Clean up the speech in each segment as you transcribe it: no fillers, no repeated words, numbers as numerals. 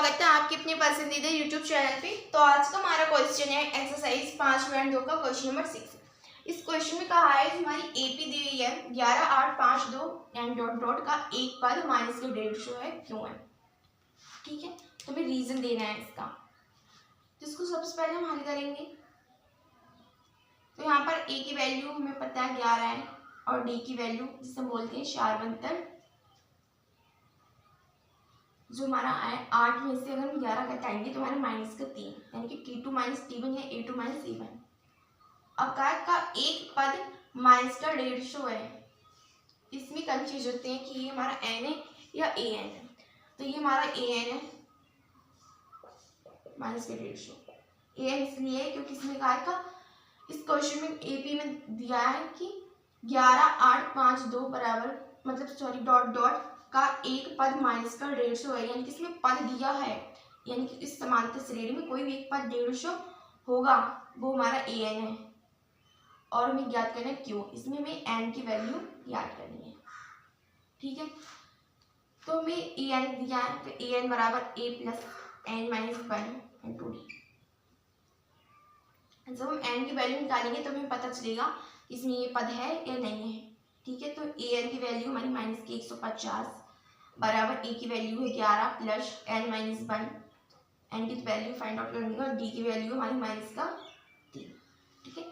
स्वागत है आपके अपने पसंदीदा YouTube चैनल पे। तो आज का हमारा क्वेश्चन है एक्सरसाइज 5.2 का क्वेश्चन नंबर 6। इस क्वेश्चन में कहा है हमारी एपी दी हुई है 11, 8, 5, 2 एंड डॉट डॉट का एक पद माइनस के 150 है, क्यों है। ठीक है, तो हमें रीजन देना है इसका। तो इसको सबसे पहले हम हल करेंगे। तो यहाँ पर ए की वैल्यू हमें पता है 11 है और डी की वैल्यू जिसे हम बोलते हैं शारवंतर, जो हमारा आए 8 में से अगर हम 11 घटाएंगे तो हमारे माइनस का 3, यानी कि T2 माइनस T1 या A2 माइनस A1। अब का एक पद माइनस का 150 है। इसमें कंफ्यूज होते हैं कि ये हमारा n है या an है। तो ये हमारा an है माइनस का 150। an इसलिए क्योंकि इसमें का इस क्वेश्चन में AP में दिया है कि 11, 8, 5, 2 बराबर मतलब डॉट डॉट का एक पद माइनस का 150 है, यानी कि इसमें पद दिया है, यानी कि इस समांतर श्रेणी में कोई भी एक पद 150 होगा, वो हमारा an है। और हमें ज्ञात करना है क्यों, इसमें हमें n की वैल्यू ज्ञात करनी है। ठीक है, तो हमें an दिया है, तो an बराबर a plus n minus 1 into D. जब हम n की वैल्यू निकालेंगे तो हमें पता चलेगा इसमें ये पद है या नहीं है। ठीक है, तो an की वैल्यू हमारी माइनस की 150 बराबर ए की वैल्यू है 11 प्लस n माइनस 1, एन की वैल्यू फाइंड आउट करनी है और डी की वैल्यू हमारी माइनस का 3। ठीक है,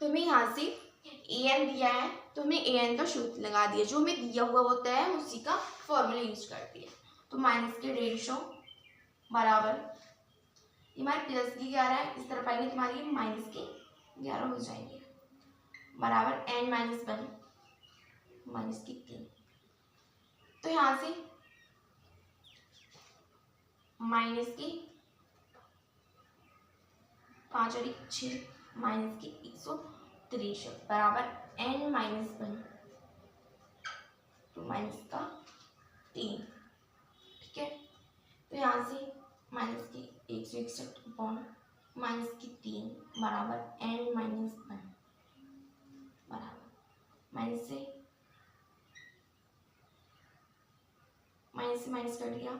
तो हमें यहाँ से an दिया है तो हमें an का सूत्र लगा दिया, जो हमें दिया हुआ होता है उसी का फॉर्मूला यूज कर दिया। तो माइनस के 150 बराबर हमारे प्लस की 11 है, इस तरफ आएंगे तुम्हारी माइनस के 11 हो जाएंगे, बराबर n माइनस 1 माइनस की 3। तो यहाँ से माइनस की 5 और 6 माइनस की 163 बराबर n माइनस 1 तो माइनस का 3। ठीक है, तो यहाँ से माइनस की 161 अपॉन माइनस की 3 बराबर n माइनस 1 बराबर माइनस से माइनस कर दिया।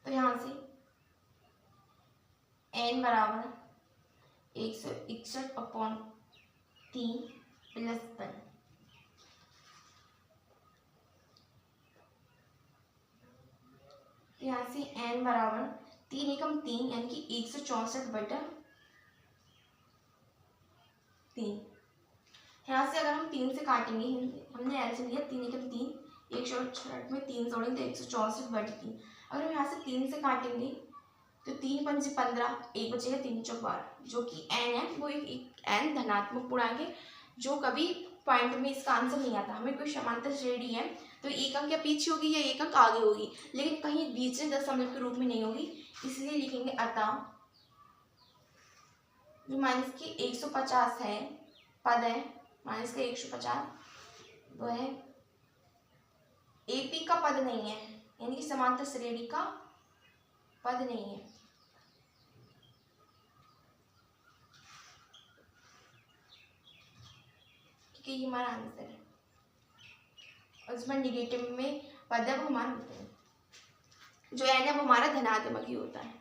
तो यहाँ से n बराबर 161 अपॉन 3 प्लस 1। यहाँ से n बराबर 3 एकम 3 यानी कि 164 बटा 3। यहाँ से अगर हम 3 से काटेंगे, हमने ऐसे लिया 3 एकम 3, 164 में 3 जोड़ेंगे तो 164 बटे 3। अगर हम यहाँ से 3 से काटेंगे तो 3 पंचे 15, 1 बचेगा 3 चौक 12, जो कि n है, वो एक n धनात्मक पूर्णांक है जो कभी पॉइंट में इसका आंसर नहीं आता। हमें कोई समांतर श्रेणी है तो एक अंक या पीछे होगी या एक अंक आगे होगी, लेकिन कहीं बीच में दशमलव के रूप में नहीं होगी, इसलिए लिखेंगे अतः जो माइनस की 150 है पद है, माइनस का 150 वो है एपी का पद नहीं है, यानी कि समांतर श्रेणी का पद नहीं है। ठीक है, ये हमारा आंसर है। और इसमें निगेटिव में पद है वो हमारा जो n है वो हमारा धनात्मक ही होता है।